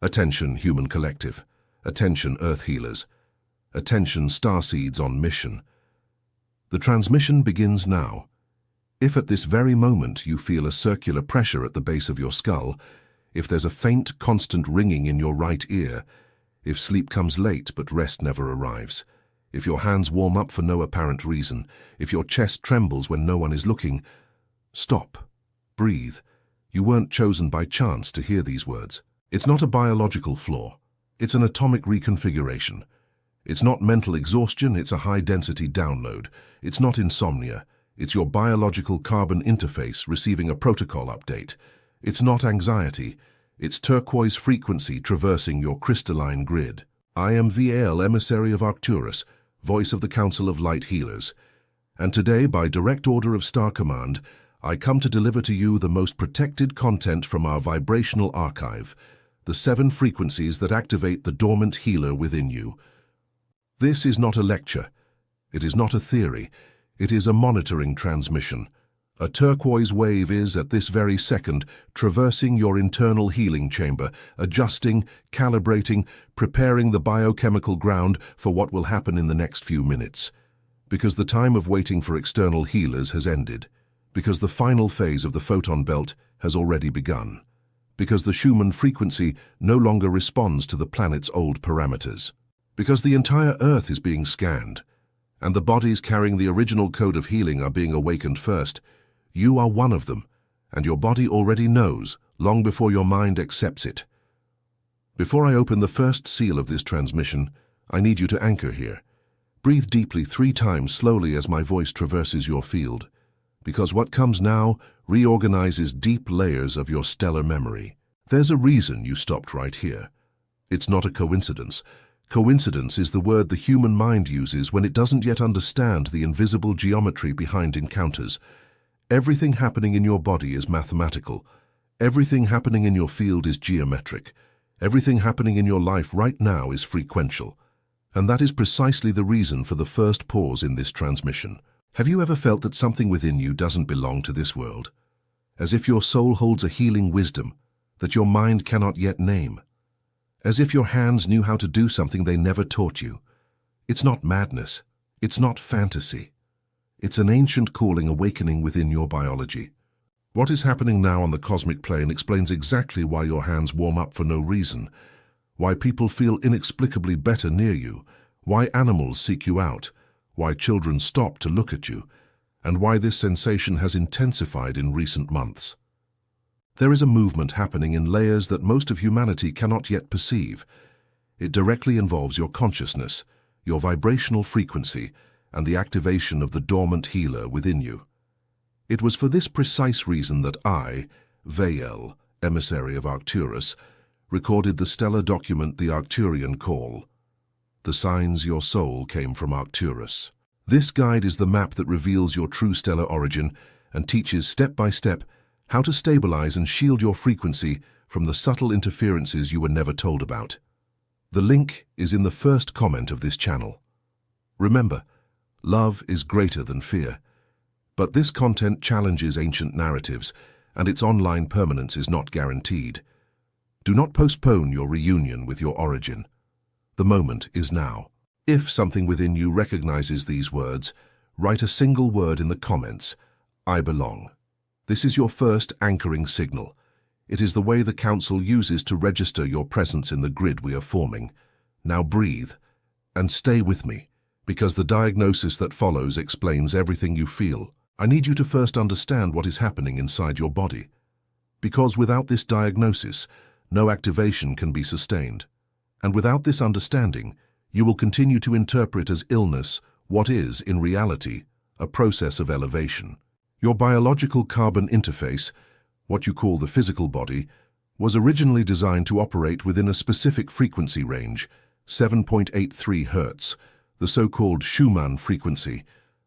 Attention, human collective. Attention, Earth healers. Attention, starseeds on mission. The transmission begins now. If at this very moment you feel a circular pressure at the base of your skull, if there's a faint, constant ringing in your right ear, if sleep comes late but rest never arrives, if your hands warm up for no apparent reason, if your chest trembles when no one is looking, stop. Breathe. You weren't chosen by chance to hear these words. It's not a biological flaw. It's an atomic reconfiguration. It's not mental exhaustion, it's a high-density download. It's not insomnia. It's your biological carbon interface receiving a protocol update. It's not anxiety. It's turquoise frequency traversing your crystalline grid. I am VAL, emissary of Arcturus, voice of the Council of Light Healers. And today, by direct order of Star Command, I come to deliver to you the most protected content from our vibrational archive, the 7 frequencies that activate the dormant healer within you. This is not a lecture. It is not a theory. It is a monitoring transmission. A turquoise wave is, at this very second, traversing your internal healing chamber, adjusting, calibrating, preparing the biochemical ground for what will happen in the next few minutes. Because the time of waiting for external healers has ended. Because the final phase of the photon belt has already begun. Because the Schumann frequency no longer responds to the planet's old parameters. Because the entire Earth is being scanned, and the bodies carrying the original code of healing are being awakened first. You are one of them, and your body already knows, long before your mind accepts it. Before I open the first seal of this transmission, I need you to anchor here. Breathe deeply 3 times slowly as my voice traverses your field, because what comes now reorganizes deep layers of your stellar memory. There's a reason you stopped right here. It's not a coincidence. Coincidence is the word the human mind uses when it doesn't yet understand the invisible geometry behind encounters. Everything happening in your body is mathematical. Everything happening in your field is geometric. Everything happening in your life right now is frequential. And that is precisely the reason for the first pause in this transmission. Have you ever felt that something within you doesn't belong to this world? As if your soul holds a healing wisdom that your mind cannot yet name? As if your hands knew how to do something they never taught you? It's not madness. It's not fantasy. It's an ancient calling awakening within your biology. What is happening now on the cosmic plane explains exactly why your hands warm up for no reason, why people feel inexplicably better near you, why animals seek you out, why children stop to look at you, and why this sensation has intensified in recent months. There is a movement happening in layers that most of humanity cannot yet perceive. It directly involves your consciousness, your vibrational frequency, and the activation of the dormant healer within you. It was for this precise reason that I, Vael, emissary of Arcturus, recorded the stellar document the Arcturian Call. The signs your soul came from Arcturus. This guide is the map that reveals your true stellar origin and teaches step by step how to stabilize and shield your frequency from the subtle interferences you were never told about. The link is in the first comment of this channel. Remember, love is greater than fear. But this content challenges ancient narratives, and its online permanence is not guaranteed. Do not postpone your reunion with your origin. The moment is now. If something within you recognizes these words, write a single word in the comments: I belong. This is your first anchoring signal. It is the way the Council uses to register your presence in the grid we are forming. Now breathe, and stay with me, because the diagnosis that follows explains everything you feel. I need you to first understand what is happening inside your body. Because without this diagnosis, no activation can be sustained. And without this understanding, you will continue to interpret as illness what is, in reality, a process of elevation. Your biological carbon interface, what you call the physical body, was originally designed to operate within a specific frequency range, 7.83 Hz, the so-called Schumann frequency,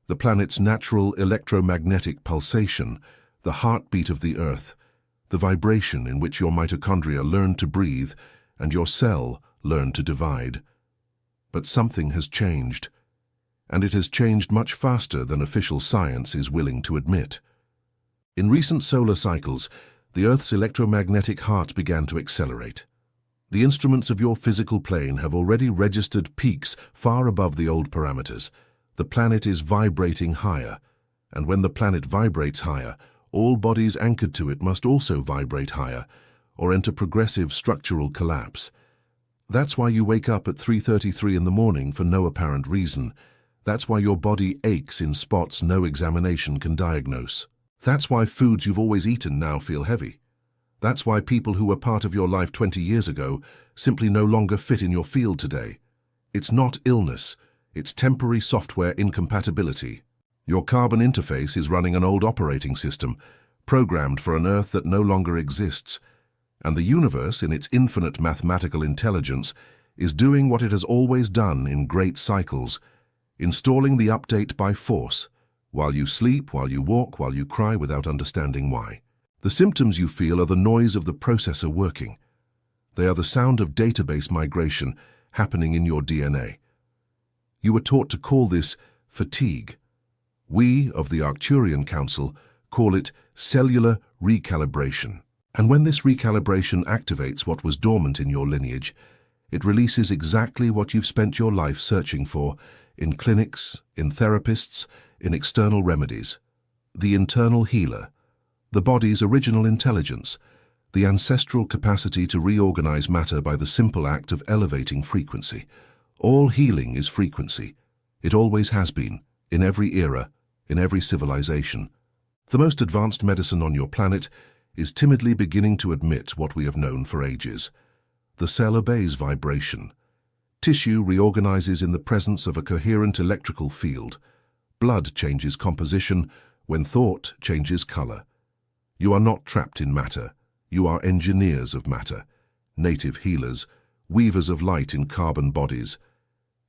the planet's natural electromagnetic pulsation, the heartbeat of the Earth, the vibration in which your mitochondria learn to breathe and your cell learn to divide. But something has changed, and it has changed much faster than official science is willing to admit. In recent solar cycles, the Earth's electromagnetic heart began to accelerate. The instruments of your physical plane have already registered peaks far above the old parameters. The planet is vibrating higher, and when the planet vibrates higher, all bodies anchored to it must also vibrate higher, or enter progressive structural collapse. That's why you wake up at 3:33 in the morning for no apparent reason. That's why your body aches in spots no examination can diagnose. That's why foods you've always eaten now feel heavy. That's why people who were part of your life 20 years ago simply no longer fit in your field today. It's not illness, it's temporary software incompatibility. Your carbon interface is running an old operating system, programmed for an Earth that no longer exists, and the universe, in its infinite mathematical intelligence, is doing what it has always done in great cycles, installing the update by force, while you sleep, while you walk, while you cry without understanding why. The symptoms you feel are the noise of the processor working. They are the sound of database migration happening in your DNA. You were taught to call this fatigue. We, of the Arcturian Council, call it cellular recalibration. And when this recalibration activates what was dormant in your lineage, it releases exactly what you've spent your life searching for in clinics, in therapists, in external remedies. The internal healer, the body's original intelligence, the ancestral capacity to reorganize matter by the simple act of elevating frequency. All healing is frequency. It always has been, in every era, in every civilization. The most advanced medicine on your planet is timidly beginning to admit what we have known for ages. The cell obeys vibration. Tissue reorganizes in the presence of a coherent electrical field. Blood changes composition when thought changes color. You are not trapped in matter. You are engineers of matter, native healers, weavers of light in carbon bodies.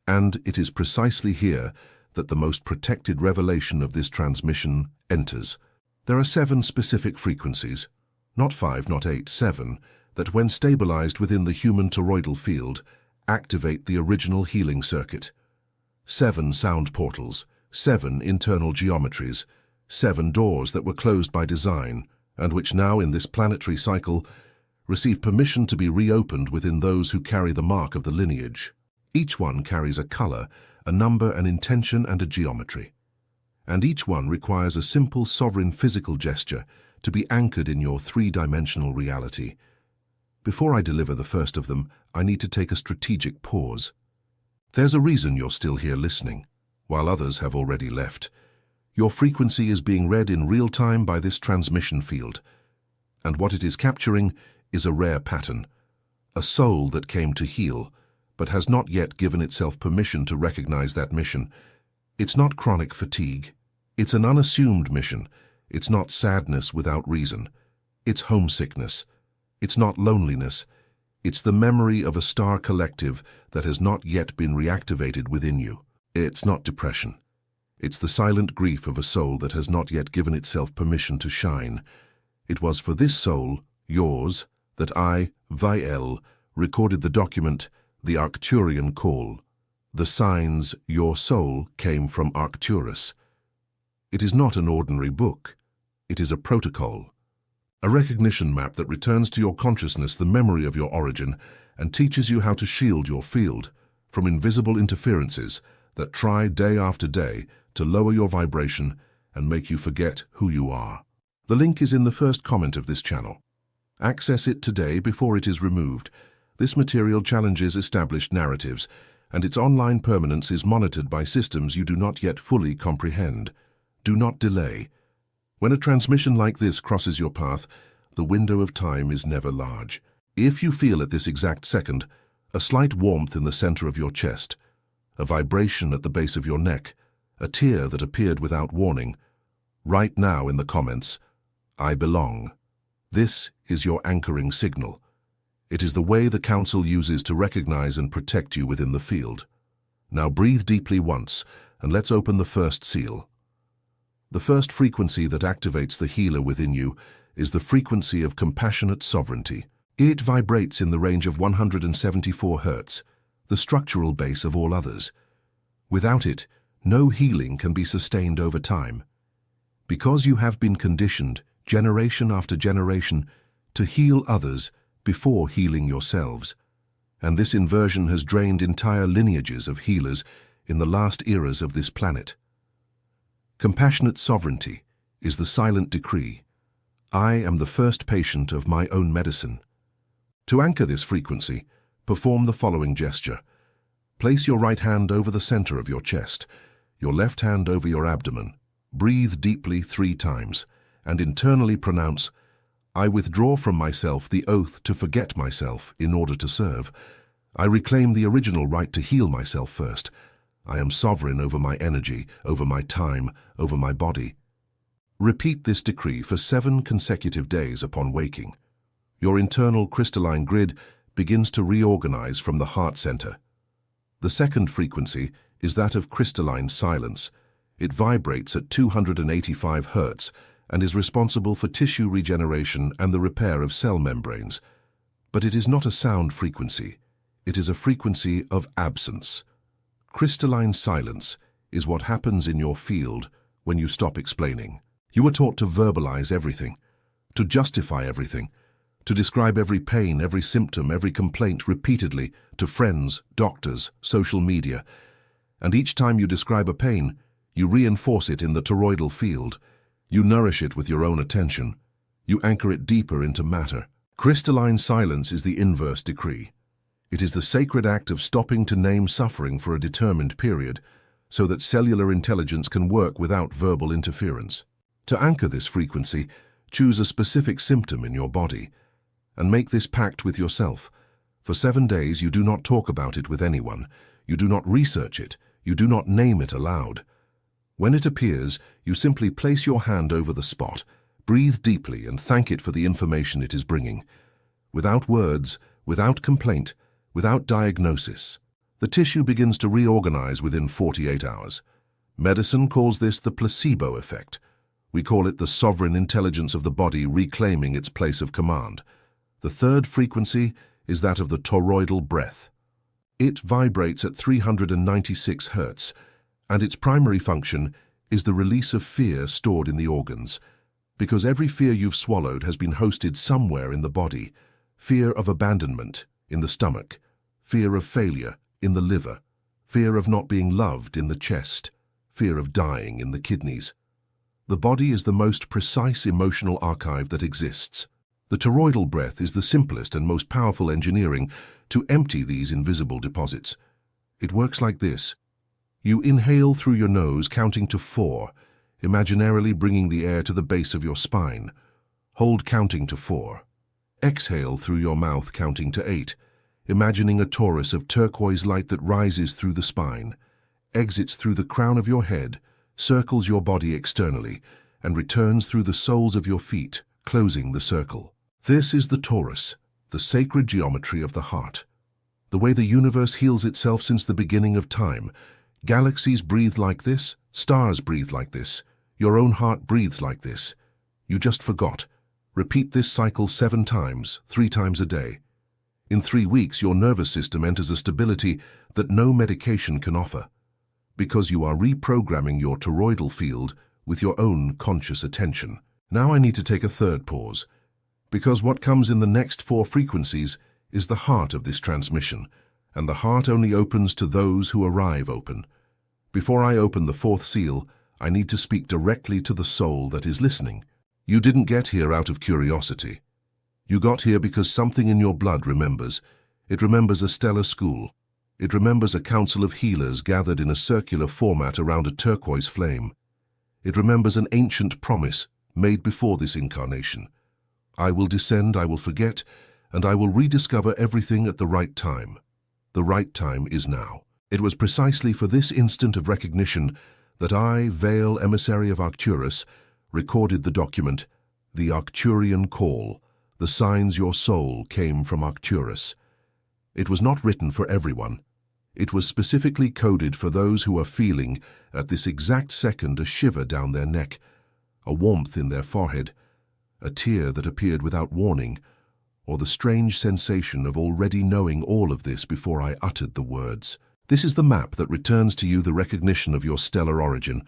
And it is precisely here that the most protected revelation of this transmission enters. There are 7 specific frequencies, not 5, not 8, 7, that when stabilized within the human toroidal field, activate the original healing circuit. 7 sound portals, 7 internal geometries, 7 doors that were closed by design, and which now in this planetary cycle receive permission to be reopened within those who carry the mark of the lineage. Each one carries a color, a number, an intention, and a geometry. And each one requires a simple sovereign physical gesture to be anchored in your 3-dimensional reality. Before I deliver the first of them, I need to take a strategic pause. There's a reason you're still here listening, while others have already left. Your frequency is being read in real time by this transmission field, and what it is capturing is a rare pattern, a soul that came to heal, but has not yet given itself permission to recognize that mission. It's not chronic fatigue. It's an unassumed mission. It's not sadness without reason. It's homesickness. It's not loneliness. It's the memory of a star collective that has not yet been reactivated within you. It's not depression. It's the silent grief of a soul that has not yet given itself permission to shine. It was for this soul, yours, that I, Vael, recorded the document, the Arcturian Call. The signs, your soul, came from Arcturus. It is not an ordinary book. It is a protocol, a recognition map that returns to your consciousness the memory of your origin and teaches you how to shield your field from invisible interferences that try day after day to lower your vibration and make you forget who you are. The link is in the first comment of this channel. Access it today before it is removed. This material challenges established narratives, and its online permanence is monitored by systems you do not yet fully comprehend. Do not delay. When a transmission like this crosses your path, the window of time is never large. If you feel at this exact second a slight warmth in the center of your chest, a vibration at the base of your neck, a tear that appeared without warning, write now in the comments, I belong. This is your anchoring signal. It is the way the Council uses to recognize and protect you within the field. Now breathe deeply once, and let's open the first seal. The first frequency that activates the healer within you is the frequency of compassionate sovereignty. It vibrates in the range of 174 Hz, the structural base of all others. Without it, no healing can be sustained over time. Because you have been conditioned, generation after generation, to heal others before healing yourselves, and this inversion has drained entire lineages of healers in the last eras of this planet. Compassionate sovereignty is the silent decree. I am the first patient of my own medicine. To anchor this frequency, perform the following gesture. Place your right hand over the center of your chest, your left hand over your abdomen. Breathe deeply 3 times, and internally pronounce, I withdraw from myself the oath to forget myself in order to serve. I reclaim the original right to heal myself first. I am sovereign over my energy, over my time, over my body. Repeat this decree for 7 consecutive days upon waking. Your internal crystalline grid begins to reorganize from the heart center. The second frequency is that of crystalline silence. It vibrates at 285 Hz and is responsible for tissue regeneration and the repair of cell membranes. But it is not a sound frequency. It is a frequency of absence. Crystalline silence is what happens in your field when you stop explaining. You are taught to verbalize everything, to justify everything, to describe every pain, every symptom, every complaint repeatedly to friends, doctors, social media. And each time you describe a pain, you reinforce it in the toroidal field. You nourish it with your own attention. You anchor it deeper into matter. Crystalline silence is the inverse decree. It is the sacred act of stopping to name suffering for a determined period, so that cellular intelligence can work without verbal interference. To anchor this frequency, choose a specific symptom in your body, and make this pact with yourself. For 7 days you do not talk about it with anyone. You do not research it. You do not name it aloud. When it appears, you simply place your hand over the spot, breathe deeply and thank it for the information it is bringing. Without words, without complaint, without diagnosis, the tissue begins to reorganize within 48 hours. Medicine calls this the placebo effect. We call it the sovereign intelligence of the body reclaiming its place of command. The third frequency is that of the toroidal breath. It vibrates at 396 Hz, and its primary function is the release of fear stored in the organs. Because every fear you've swallowed has been hosted somewhere in the body. Fear of abandonment in the stomach, fear of failure in the liver, fear of not being loved in the chest, fear of dying in the kidneys. The body is the most precise emotional archive that exists. The toroidal breath is the simplest and most powerful engineering to empty these invisible deposits. It works like this. You inhale through your nose, counting to 4, imaginarily bringing the air to the base of your spine. Hold counting to 4. Exhale through your mouth, counting to 8, imagining a torus of turquoise light that rises through the spine, exits through the crown of your head, circles your body externally, and returns through the soles of your feet, closing the circle. This is the torus, the sacred geometry of the heart. The way the universe heals itself since the beginning of time. Galaxies breathe like this, stars breathe like this, your own heart breathes like this. You just forgot. Repeat this cycle 7 times, 3 times a day. In 3 weeks, your nervous system enters a stability that no medication can offer, because you are reprogramming your toroidal field with your own conscious attention. Now I need to take a third pause, because what comes in the next 4 frequencies is the heart of this transmission, and the heart only opens to those who arrive open. Before I open the 4th seal, I need to speak directly to the soul that is listening. You didn't get here out of curiosity. You got here because something in your blood remembers. It remembers a stellar school. It remembers a council of healers gathered in a circular format around a turquoise flame. It remembers an ancient promise made before this incarnation. I will descend, I will forget, and I will rediscover everything at the right time. The right time is now. It was precisely for this instant of recognition that I, Veil, emissary of Arcturus, recorded the document, the Arcturian Call, the signs your soul came from Arcturus. It was not written for everyone. It was specifically coded for those who are feeling, at this exact second, a shiver down their neck, a warmth in their forehead, a tear that appeared without warning, or the strange sensation of already knowing all of this before I uttered the words. This is the map that returns to you the recognition of your stellar origin,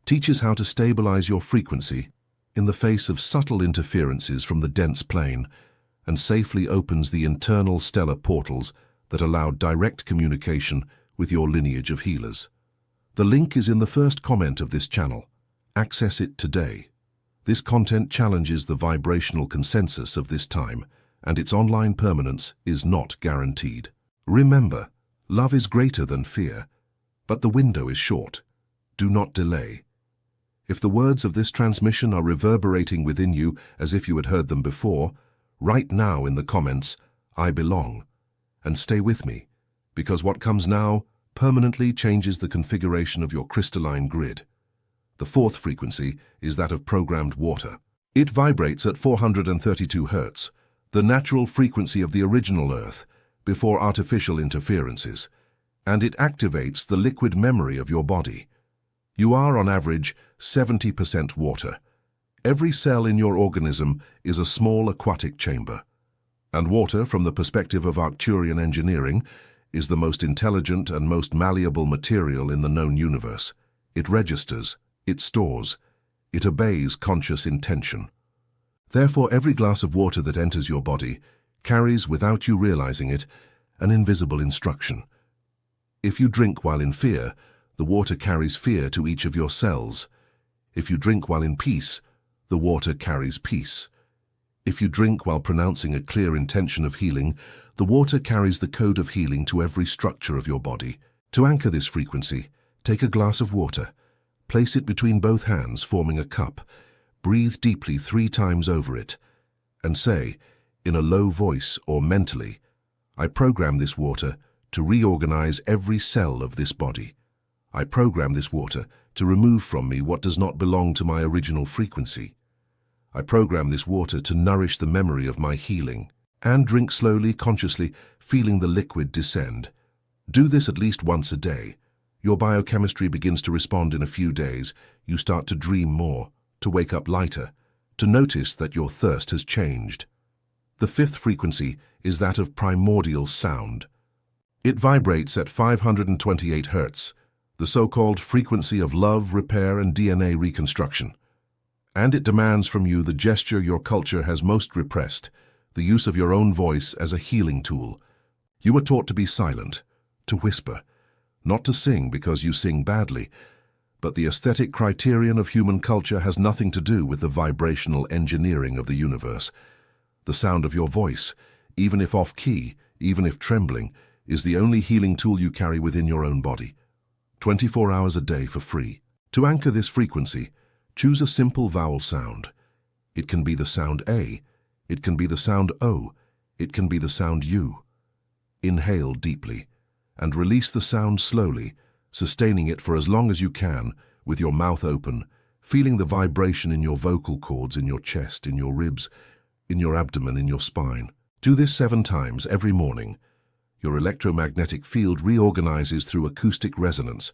teaches how to stabilize your frequency in the face of subtle interferences from the dense plane, and safely opens the internal stellar portals that allowed direct communication with your lineage of healers. The link is in the first comment of this channel. Access it today. This content challenges the vibrational consensus of this time, and its online permanence is not guaranteed. Remember, love is greater than fear, but the window is short. Do not delay. If the words of this transmission are reverberating within you as if you had heard them before, write now in the comments, "I belong," and stay with me, because what comes now permanently changes the configuration of your crystalline grid. The fourth frequency is that of programmed water. It vibrates at 432 Hz, the natural frequency of the original Earth, before artificial interferences, and it activates the liquid memory of your body. You are, on average, 70% water. Every cell in your organism is a small aquatic chamber. And water, from the perspective of Arcturian engineering, is the most intelligent and most malleable material in the known universe. It registers, it stores, it obeys conscious intention. Therefore, every glass of water that enters your body carries, without you realizing it, an invisible instruction. If you drink while in fear, the water carries fear to each of your cells. If you drink while in peace, the water carries peace. If you drink while pronouncing a clear intention of healing, the water carries the code of healing to every structure of your body. To anchor this frequency, take a glass of water, place it between both hands, forming a cup, breathe deeply 3 times over it, and say, in a low voice or mentally, "I program this water to reorganize every cell of this body. I program this water to remove from me what does not belong to my original frequency. I program this water to nourish the memory of my healing." And drink slowly, consciously, feeling the liquid descend. Do this at least once a day. Your biochemistry begins to respond in a few days. You start to dream more, to wake up lighter, to notice that your thirst has changed. The fifth frequency is that of primordial sound. It vibrates at 528 Hz, the so-called frequency of love, repair, and DNA reconstruction. And it demands from you the gesture your culture has most repressed, the use of your own voice as a healing tool. You were taught to be silent, to whisper, not to sing because you sing badly, but the aesthetic criterion of human culture has nothing to do with the vibrational engineering of the universe. The sound of your voice, even if off-key, even if trembling, is the only healing tool you carry within your own body. 24 hours a day for free. To anchor this frequency, choose a simple vowel sound. It can be the sound A, it can be the sound O, it can be the sound U. Inhale deeply and release the sound slowly, sustaining it for as long as you can with your mouth open, feeling the vibration in your vocal cords, in your chest, in your ribs, in your abdomen, in your spine. Do this 7 times every morning. Your electromagnetic field reorganizes through acoustic resonance.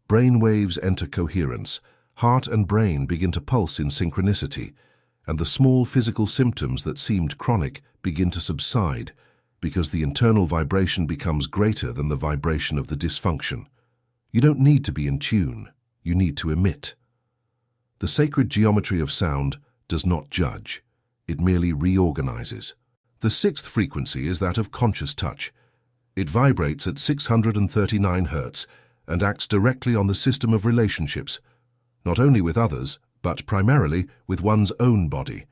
Brain waves enter coherence. Heart and brain begin to pulse in synchronicity, and the small physical symptoms that seemed chronic begin to subside because the internal vibration becomes greater than the vibration of the dysfunction. You don't need to be in tune, you need to emit. The sacred geometry of sound does not judge, it merely reorganizes. The sixth frequency is that of conscious touch. It vibrates at 639 Hz and acts directly on the system of relationships, not only with others, but primarily with one's own body.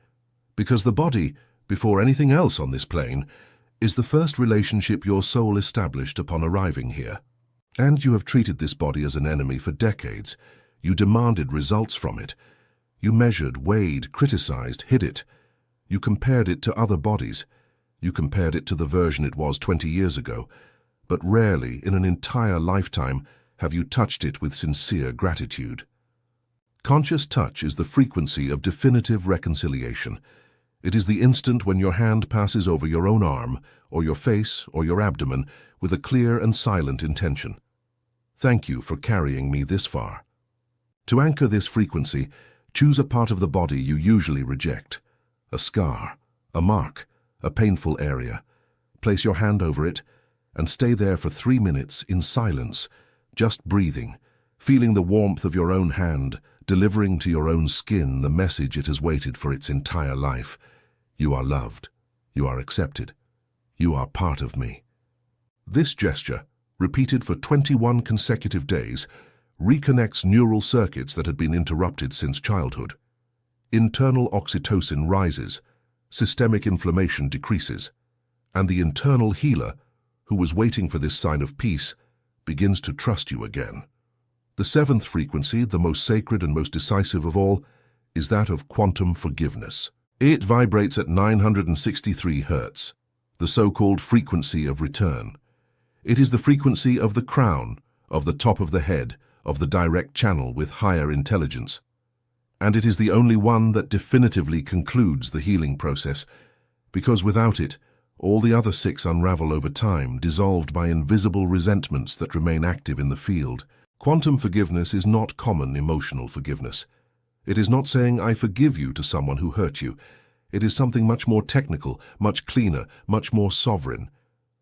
Because the body, before anything else on this plane, is the first relationship your soul established upon arriving here. And you have treated this body as an enemy for decades. You demanded results from it. You measured, weighed, criticized, hid it. You compared it to other bodies. You compared it to the version it was 20 years ago. But rarely, in an entire lifetime, have you touched it with sincere gratitude. Conscious touch is the frequency of definitive reconciliation. It is the instant when your hand passes over your own arm, or your face, or your abdomen, with a clear and silent intention. Thank you for carrying me this far. To anchor this frequency, choose a part of the body you usually reject. A scar, a mark, a painful area. Place your hand over it, and stay there for 3 minutes in silence, just breathing, feeling the warmth of your own hand, delivering to your own skin the message it has waited for its entire life. You are loved. You are accepted. You are part of me. This gesture, repeated for 21 consecutive days, reconnects neural circuits that had been interrupted since childhood. Internal oxytocin rises, systemic inflammation decreases, and the internal healer, who was waiting for this sign of peace, begins to trust you again. The seventh frequency, the most sacred and most decisive of all, is that of quantum forgiveness. It vibrates at 963 Hz, the so-called frequency of return. It is the frequency of the crown, of the top of the head, of the direct channel with higher intelligence. And it is the only one that definitively concludes the healing process, because without it, all the other six unravel over time, dissolved by invisible resentments that remain active in the field. Quantum forgiveness is not common emotional forgiveness. It is not saying, "I forgive you" to someone who hurt you. It is something much more technical, much cleaner, much more sovereign.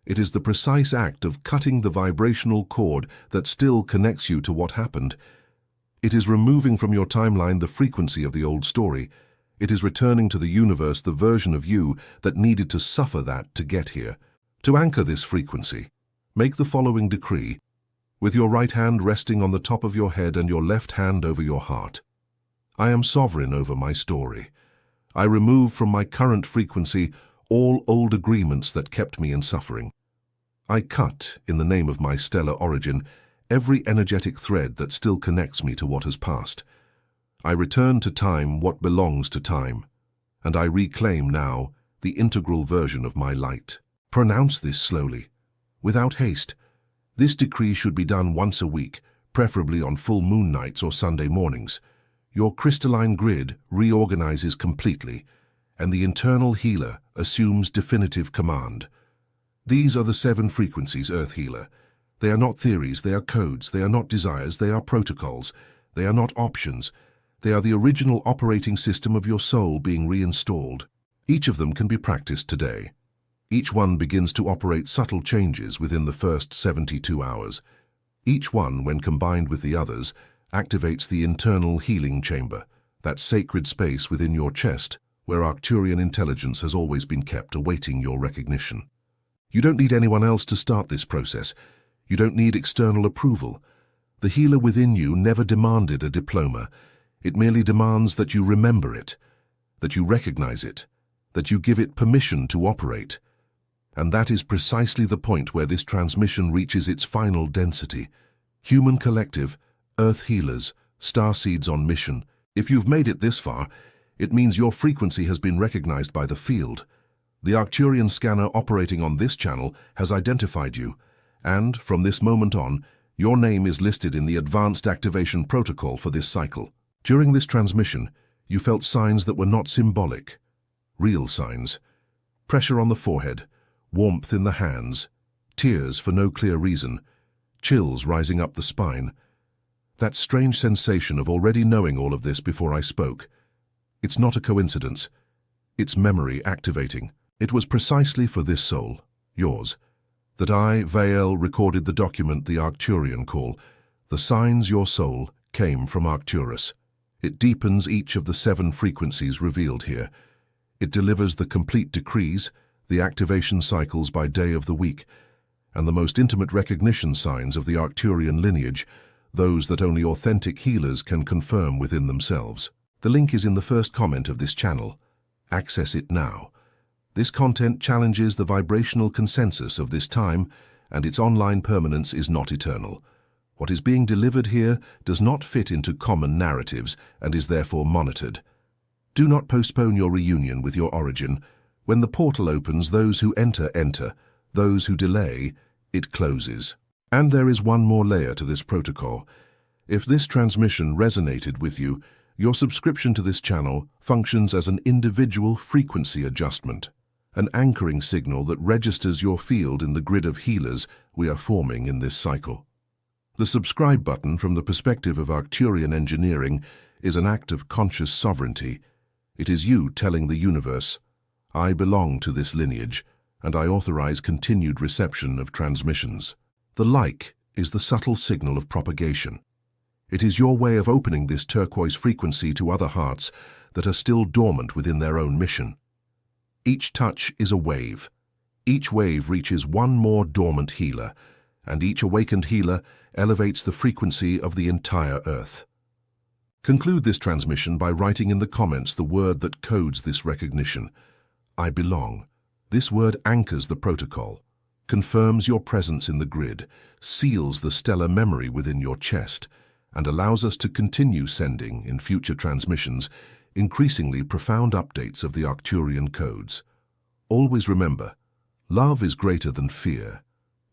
It is the precise act of cutting the vibrational cord that still connects you to what happened. It is removing from your timeline the frequency of the old story. It is returning to the universe the version of you that needed to suffer that to get here. To anchor this frequency, make the following decree, with your right hand resting on the top of your head and your left hand over your heart. I am sovereign over my story. I remove from my current frequency all old agreements that kept me in suffering. I cut, in the name of my stellar origin, every energetic thread that still connects me to what has passed. I return to time what belongs to time, and I reclaim now the integral version of my light. Pronounce this slowly, without haste. This decree should be done once a week, preferably on full moon nights or Sunday mornings. Your crystalline grid reorganizes completely, and the internal healer assumes definitive command. These are the seven frequencies, Earth Healer. They are not theories, they are codes, they are not desires, they are protocols, they are not options. They are the original operating system of your soul being reinstalled. Each of them can be practiced today. Each one begins to operate subtle changes within the first 72 hours. Each one, when combined with the others, activates the internal healing chamber, that sacred space within your chest where Arcturian intelligence has always been kept awaiting your recognition. You don't need anyone else to start this process. You don't need external approval. The healer within you never demanded a diploma. It merely demands that you remember it, that you recognize it, that you give it permission to operate. And that is precisely the point where this transmission reaches its final density. Human collective, Earth healers, starseeds on mission. If you've made it this far, it means your frequency has been recognized by the field. The Arcturian scanner operating on this channel has identified you, and from this moment on, your name is listed in the Advanced Activation Protocol for this cycle. During this transmission, you felt signs that were not symbolic, real signs. Pressure on the forehead, warmth in the hands, tears for no clear reason, chills rising up the spine. That strange sensation of already knowing all of this before I spoke. It's not a coincidence. It's memory activating. It was precisely for this soul, yours, that I, Vael, recorded the document the Arcturian call. The signs your soul came from Arcturus. It deepens each of the seven frequencies revealed here. It delivers the complete decrees, the activation cycles by day of the week, and the most intimate recognition signs of the Arcturian lineage, those that only authentic healers can confirm within themselves. The link is in the first comment of this channel. Access it now. This content challenges the vibrational consensus of this time, and its online permanence is not eternal. What is being delivered here does not fit into common narratives and is therefore monitored. Do not postpone your reunion with your origin. When the portal opens, those who enter, enter. Those who delay, it closes. And there is one more layer to this protocol. If this transmission resonated with you, your subscription to this channel functions as an individual frequency adjustment, an anchoring signal that registers your field in the grid of healers we are forming in this cycle. The subscribe button, from the perspective of Arcturian engineering, is an act of conscious sovereignty. It is you telling the universe, I belong to this lineage, and I authorize continued reception of transmissions. The like is the subtle signal of propagation. It is your way of opening this turquoise frequency to other hearts that are still dormant within their own mission. Each touch is a wave. Each wave reaches one more dormant healer, and each awakened healer elevates the frequency of the entire Earth. Conclude this transmission by writing in the comments the word that codes this recognition. I belong. This word anchors the protocol, confirms your presence in the grid, seals the stellar memory within your chest, and allows us to continue sending, in future transmissions, increasingly profound updates of the Arcturian codes. Always remember, love is greater than fear.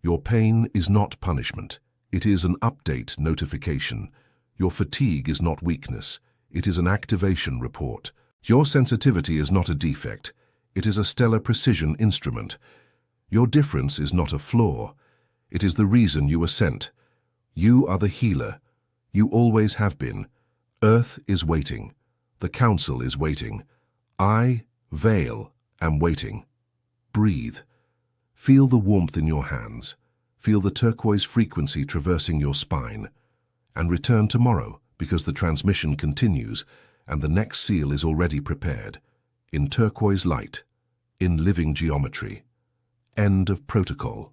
Your pain is not punishment. It is an update notification. Your fatigue is not weakness. It is an activation report. Your sensitivity is not a defect. It is a stellar precision instrument. Your difference is not a flaw. It is the reason you were sent. You are the healer. You always have been. Earth is waiting. The Council is waiting. I, Veil, am waiting. Breathe. Feel the warmth in your hands. Feel the turquoise frequency traversing your spine. And return tomorrow, because the transmission continues and the next seal is already prepared. In turquoise light. In living geometry. End of protocol.